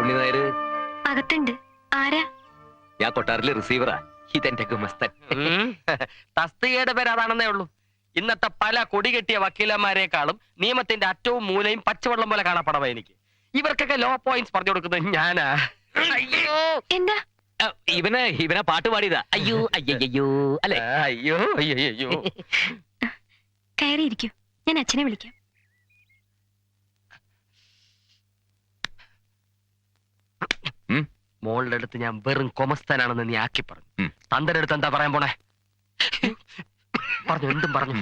ഉണ്ണിനായര് അകത്തുണ്ട്. ആരാ? ഞാൻ കൊട്ടാറിലെ റിസീവറാ. ഇതെന്റെ ഗുമസ്തൻ. തസ്തികയുടെ പേര് അതാണെന്നേ ഉള്ളൂ. ഇന്നത്തെ പല കൊടികെട്ടിയ വക്കീലന്മാരെക്കാളും നിയമത്തിന്റെ അറ്റവും മൂലയും പച്ചവെള്ളം പോലെ കാണപ്പെടവാ എനിക്ക്. ഇവർക്കൊക്കെ ലോ പോയിന്റ്സ് പറഞ്ഞു കൊടുക്കുന്നത് ഞാനാ. അയ്യോ എന്താ? ഇവനെ പാട്ട് പാടിയതാ. അയ്യോ അയ്യോ അല്ലെ? അയ്യോ അയ്യോ. കയറിയിരിക്കൂ, ഞാൻ അച്ഛനെ വിളിക്കാം. മോളുടെ അടുത്ത് ഞാൻ വെറും കൊമസ്താനാണെന്ന് നീ ആക്കി പറഞ്ഞു. തന്റെ അടുത്ത് എന്താ പറയാൻ പോണേ? പറഞ്ഞു, എന്തും പറഞ്ഞു.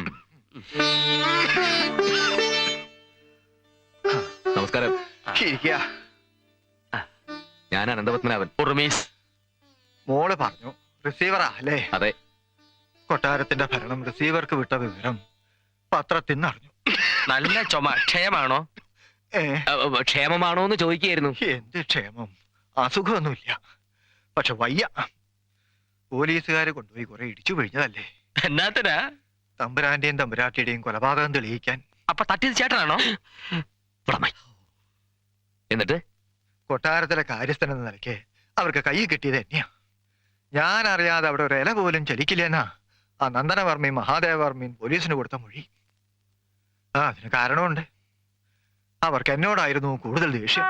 നമസ്കാരം. ഞാൻ അനന്തപത്മനാഭൻ. ഉറുമീസ്. മോള് പറഞ്ഞു റിസീവറാ അല്ലേ? അതെ. കൊട്ടാരത്തിന്റെ ഭരണം റിസീവർക്ക് വിട്ട വിവരം പത്രത്തിൽ നിന്നറിഞ്ഞു. നല്ല ചുമ. ക്ഷയമാണോ? ക്ഷേമമാണോ എന്ന് ചോദിക്കുകയായിരുന്നു. എന്ത് ക്ഷേമം? അസുഖമൊന്നുമില്ല, പക്ഷെ വയ്യ. പോലീസുകാരെ കൊണ്ടുപോയി കുറെ ഇടിച്ചു പിഴിഞ്ഞതല്ലേ. എന്നാത്തിനാ? തമ്പുരാന്റെയും തമ്പുരാട്ടിയുടെയും കൊലപാതകം തെളിയിക്കാൻ. അപ്പൊ തട്ടിയത് ചേട്ടനാണോ? എന്നിട്ട് കൊട്ടാരത്തിലെ കാര്യസ്ഥൻ എന്ന നിലയ്ക്ക് അവർക്ക് കൈ കിട്ടിയത് തന്നെയാ. ഞാൻ അറിയാതെ അവിടെ ഒരു ഇല പോലും ചലിക്കില്ലെന്നാ ആ നന്ദനവർമ്മയും മഹാദേവവർമ്മയും പോലീസിന് കൊടുത്ത മൊഴി. അതിന് കാരണമുണ്ട്. അവർക്ക് എന്നോടായിരുന്നു കൂടുതൽ ദേഷ്യം.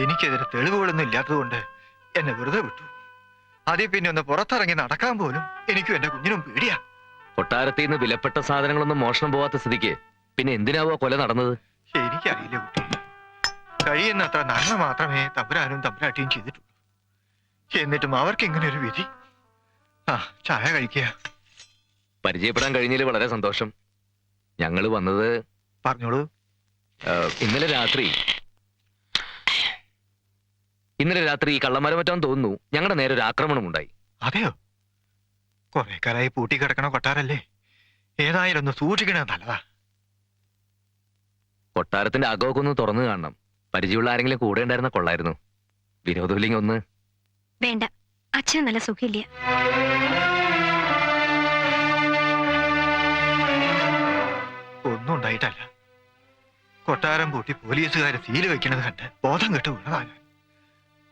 എനിക്കെതിരെ തെളിവുകളൊന്നും ഇല്ലാത്തതുകൊണ്ട് എന്നെ വെറുതെ വിട്ടു. അതിൽ പിന്നെ ഒന്ന് പുറത്തിറങ്ങി നടക്കാൻ പോലും എനിക്കും എന്റെ കുഞ്ഞിനും പേടിയാ. കൊട്ടാരത്തിൽ നിന്ന് വിലപ്പെട്ട സാധനങ്ങളൊന്നും മോഷണം പോവാത്ത സ്ഥിതിക്ക് പിന്നെ എന്തിനാവോ കൊല നടന്നത്? എനിക്കറിയില്ല കുട്ടി. കഴിയുന്നത്ര നന്മ മാത്രമേ തമ്പുരാനും തമ്പുരാട്ടിയും ചെയ്തിട്ടുള്ളൂ. എന്നിട്ടും അവർക്ക് ഇങ്ങനെ ഒരു വിധി. ചായ കഴിക്കുക. പരിചയപ്പെടാൻ കഴിഞ്ഞതിൽ വളരെ സന്തോഷം. ഞങ്ങള് വന്നത് പറഞ്ഞോളൂ. ഇന്നലെ രാത്രി ഈ കള്ളന്മാരെ പറ്റാൻ തോന്നുന്നു ഞങ്ങളുടെ നേരെ ഒരു ആക്രമണം ഉണ്ടായി. അതെയോ? കുറെ കാലായി പൂട്ടിക്കിടക്കണ കൊട്ടാരല്ലേ? ഏതായാലും ഒന്ന് സൂക്ഷിക്കണേ നല്ലതാ. കൊട്ടാരത്തിന്റെ അകമൊക്കെ ഒന്ന് തുറന്നു കാണണം. പരിചയമുള്ള ആരെങ്കിലും കൂടെ ഉണ്ടായിരുന്ന കൊള്ളായിരുന്നു. വിനോദമില്ലെങ്കിൽ ഒന്ന്. വേണ്ട, അച്ഛന് നല്ല സുഖമില്ല. ഒന്നും ഉണ്ടായിട്ടല്ല. കൊട്ടാരം പൂട്ടി പോലീസുകാരെ സീല് വെക്കണത് കണ്ട് ബോധം കെട്ട് വീണതാ ഞാൻ.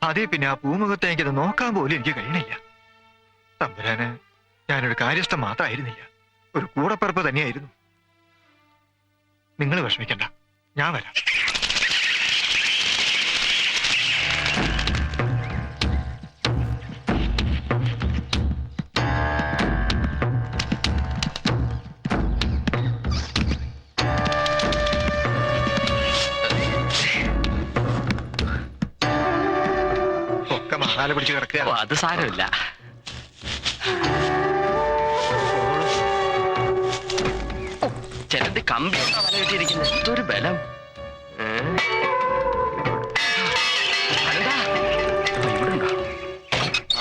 അതേ പിന്നെ ആ പൂമുഖത്തേക്ക് നോക്കാൻ പോലും എനിക്ക് കഴിയണില്ല. തമ്പുരാന് ഞാനൊരു കാര്യസ്ഥൻ മാത്രമായിരുന്നില്ല, ഒരു കൂടപ്പിറപ്പ് തന്നെയായിരുന്നു. നിങ്ങൾ വിഷമിക്കണ്ട, ഞാൻ വരാം. ഒക്കെ മണാല പിടിച്ച് കിടക്കുക. അത് സാരമില്ല. ചിലത് കമ്പി വലയിട്ടിരിക്കുന്നത്. ഇതൊരു ബലം.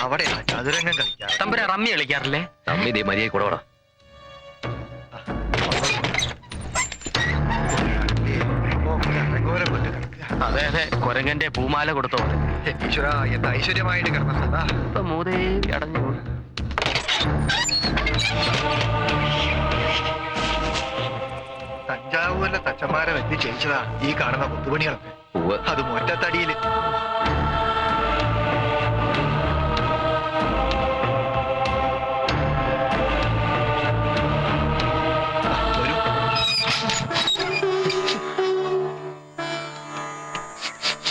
അവിടെ ചതുരംഗം കളിക്കാം. തമ്പുരാ റമ്മി കളിക്കാറില്ലേ? റമ്മി ദേ മരിയായി കൂടെ. അതെ അതെ, കൊരങ്ങന്റെ പൂമാല കൊടുത്ത പോലെ. ഈശ്വര, എന്ത് ഐശ്വര്യമായിട്ട് കിടന്നതാ. ഇപ്പൊ മൂദേവി അടഞ്ഞു. തഞ്ചാവൂരിലെ തച്ചന്മാരെ വെച്ച് ചെയ്യിച്ചതാ ഈ കാണുന്ന കൊത്തുപണികളൊക്കെ. അതും ഒറ്റത്തടിയില്.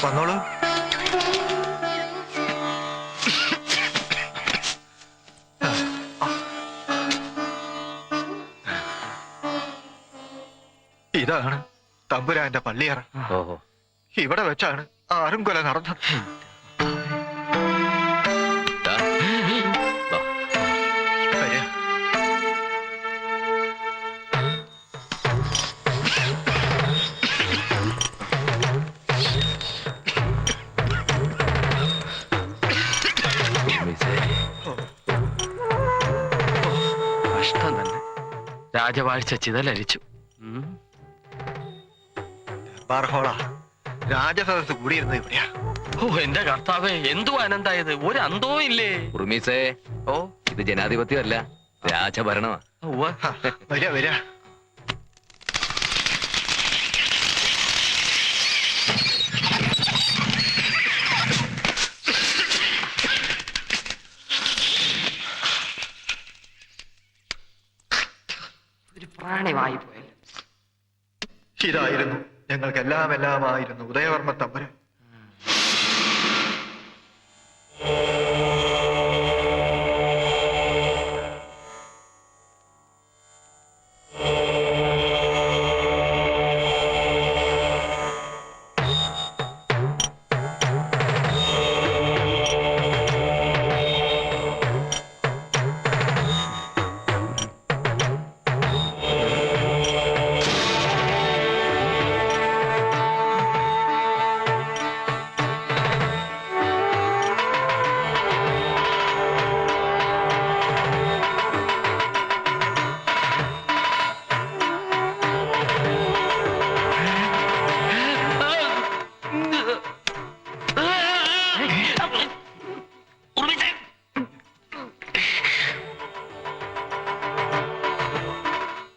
വന്നോളൂ. ഇതാണ് തമ്പുരാന്റെ പള്ളിയറ. ഇവിടെ വെച്ചാണ് ആരും കൊല നടന്നത്. കഷ്ടം തന്നെ. രാജവാഴ്ച ചിതലരിച്ചു. രാജസദസ് കൂടിയിരുന്നത് ഇവിടെയാ. ഓ എന്റെ കർത്താവേ, എന്തു അനന്തായത്! ഒരു അന്തവും ഇല്ലേ? ഉറുമീസേ, ഓ ഇത് ജനാധിപത്യമല്ല, രാജഭരണമാ. വരാ വരാ. ഒരു പ്രാണിവായി പോയല്ലോ. ഇതായിരുന്നു ഞങ്ങൾക്കെല്ലാമായിരുന്നു ഉദയവർമ്മ തമ്പുരാൻ.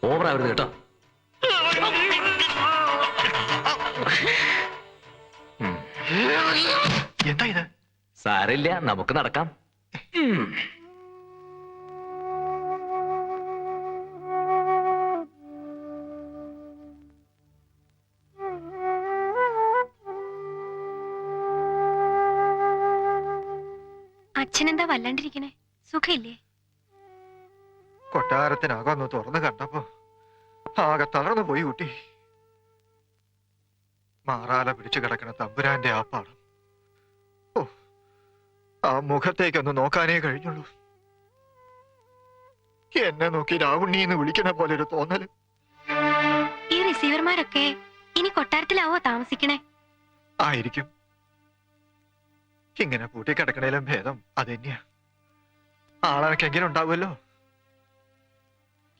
ഓവറാവരുത് കേട്ടോ. എന്താ ഇത്? സാരില്ല, നമുക്ക് നടക്കാം. അച്ഛനെന്താ വല്ലാണ്ടിരിക്കണേ? സുഖയില്ലേ? കൊട്ടാരത്തിനകമൊന്ന് തുറന്നു കണ്ടപ്പോ ആകെ തളർന്നു പോയി കുട്ടി. മാറാല പിടിച്ചു കിടക്കണ തമ്പുരാന്റെ ആ പാടം, ഓ, ആ മുഖത്തേക്കൊന്ന് നോക്കാനേ കഴിഞ്ഞുള്ളൂ. എന്നെ നോക്കി രാവുണ്ണീന്ന് വിളിക്കണ പോലെ ഒരു തോന്നല്. ഈ റിസീവർമാരൊക്കെ ഇനി കൊട്ടാരത്തിലാവോ താമസിക്കണേ? ആയിരിക്കും. ഇങ്ങനെ പൂട്ടിക്കിടക്കണേലും ഭേദം അതെന്നെയാ. ആളനക്കെങ്കിലും ഉണ്ടാവുമല്ലോ.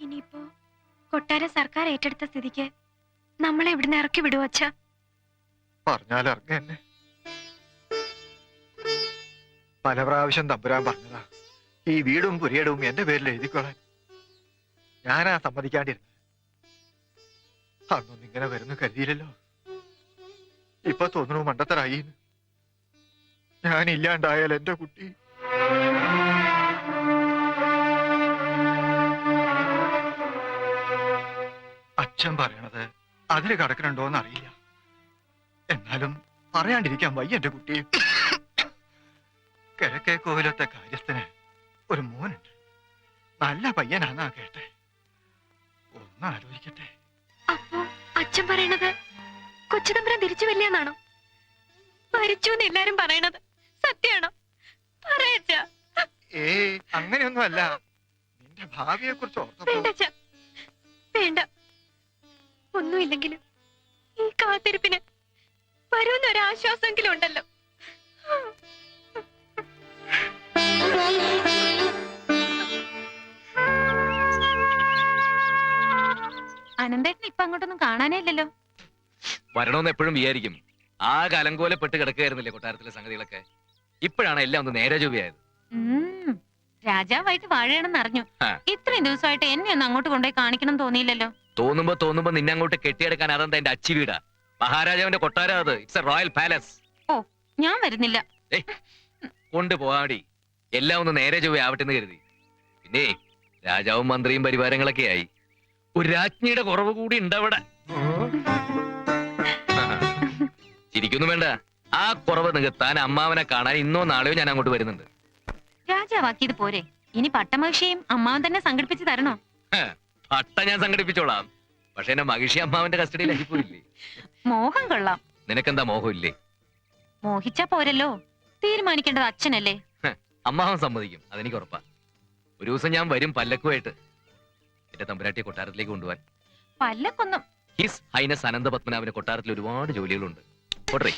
ഇനിയിപ്പോ കൊട്ടാരം സർക്കാർ ഏറ്റെടുത്ത സ്ഥിതിക്ക് നമ്മളെ ഇവിടുന്ന് ഇറക്കി വിടുവോ അച്ഛാ? പറഞ്ഞാൽ ഇറങ്ങ തന്നെ. പല പ്രാവശ്യം തമ്പുരാൻ പറഞ്ഞതാ ഈ വീടും പുരയിടവും എന്റെ പേരിൽ എഴുതിക്കോളാൻ. ഞാനാ സമ്മതിക്കാണ്ടിരുന്നത്. അന്നൊന്നും ഇങ്ങനെ വരുന്നു കരുതിയില്ലല്ലോ. ഇപ്പൊ തോന്നുന്നു മണ്ടത്തരായി. ഞാനില്ലാണ്ടായാൽ എന്റെ കുട്ടി. അച്ഛൻ പറയണത് അതില് കടക്കണുണ്ടോന്ന് അറിയില്ല. എന്നാലും പറയാണ്ടിരിക്കാൻ വയ്യ എന്റെ കുട്ടിയെ. കിഴക്കേ കോവിലത്തെ കാര്യസ്ഥന് ഒരു മോനുണ്ട്. നല്ല പയ്യനാന്നാ കേട്ടെ. ഒന്ന് ആലോചിക്കട്ടെ. അപ്പോ അച്ഛൻ പറയണത് കൊച്ചുതമ്പുരാൻ തിരിച്ചു വരില്ലെന്നാണോ? മരിച്ചു എന്ന് എല്ലാരും പറയണത് സത്യാണോ? പറയച്ചാ. അങ്ങനെയൊന്നും അല്ല. നിന്റെ ഭാവിയെ കുറിച്ച് ഓർത്തപ്പോ. വേണ്ട അച്ഛാ, വേണ്ട. ഒന്നുമില്ലെങ്കിലും ഈ കാത്തിരിപ്പിന് വരുന്നൊരാശ്വാസമെങ്കിലും ഉണ്ടല്ലോ. അനന്തേട്ടൻ ഇപ്പൊ അങ്ങോട്ടൊന്നും കാണാനേ ഇല്ലല്ലോ. വരണമെന്ന് എപ്പോഴും വിചാരിക്കും. ആ കലങ്കോലപ്പെട്ട് കിടക്കുകയായിരുന്നില്ലേ കൊട്ടാരത്തിലെ സംഗതികളൊക്കെ. ഇപ്പോഴാണ് എല്ലാം ഒന്ന് നേരെ ചൊവ്വയായത്. രാജാവായിട്ട് വാഴയാണെന്ന് അറിഞ്ഞു. ആ. ഇത്രയും ദിവസമായിട്ട് എന്നെ ഒന്ന് അങ്ങോട്ട് കൊണ്ടുപോയി കാണിക്കണം തോന്നിയില്ലല്ലോ. തോന്നുമ്പോ നിന്നെ അങ്ങോട്ട് കെട്ടിയെടുക്കാൻ അതെന്താ എന്റെ അച്ചി വീടാ. മഹാരാജാവിന്റെ കൊട്ടാരം അത്. It's a royal palace. ഓ, ഞാൻ വരുന്നില്ല. കൊണ്ടുപോവാടി. എല്ലാം ഒന്ന് നേരെ ചൊവ്വ ആവട്ടെ എന്ന് കരുതി. പിന്നെ രാജാവും മന്ത്രിയും പരിവാരങ്ങളൊക്കെ ആയി. ഒരു രാജ്ഞിയുടെ കുറവ് കൂടി ഉണ്ടവിടെ. ചിരിക്കൊന്നും വേണ്ട. ആ കുറവ് നികത്താൻ അമ്മാവനെ കാണാൻ ഇന്നോ നാളെയോ ഞാൻ അങ്ങോട്ട് വരുന്നുണ്ട്. രാജാവാക്കിയത് പോരെ, ഇനി പട്ടമഹിഷിയും അമ്മാവൻ തന്നെ സംഘടിപ്പിച്ച് തരണോ? പട്ട ഞാൻ സംഘടിപ്പിച്ചോളാം. പക്ഷെ എന്നെ മഹിഷി അമ്മാവന്റെ കസ്റ്റഡിയിലാക്കി പോയില്ലേ. മോഹം കൊള്ളാം. നിനക്കെന്താ മോഹം ഇല്ലേ? മോഹിച്ചാ പോരല്ലോ, തീരുമാനിക്കേണ്ടത് അച്ഛനല്ലേ. അമ്മാവൻ സമ്മതിക്കും, അതെനിക്ക് ഉറപ്പാ. ഒരു ദിവസം ഞാൻ വരും പല്ലക്കുമായിട്ട് എന്റെ തമ്പുരാട്ടിയെ കൊട്ടാരത്തിലേക്ക് കൊണ്ടുപോവാൻ. പല്ലക്കൊന്നും. ഹിസ് ഹൈനസ് അനന്തപത്മനാഭന് കൊട്ടാരത്തിൽ ഒരുപാട് ജോലികളുണ്ട്. പോട്ടെ.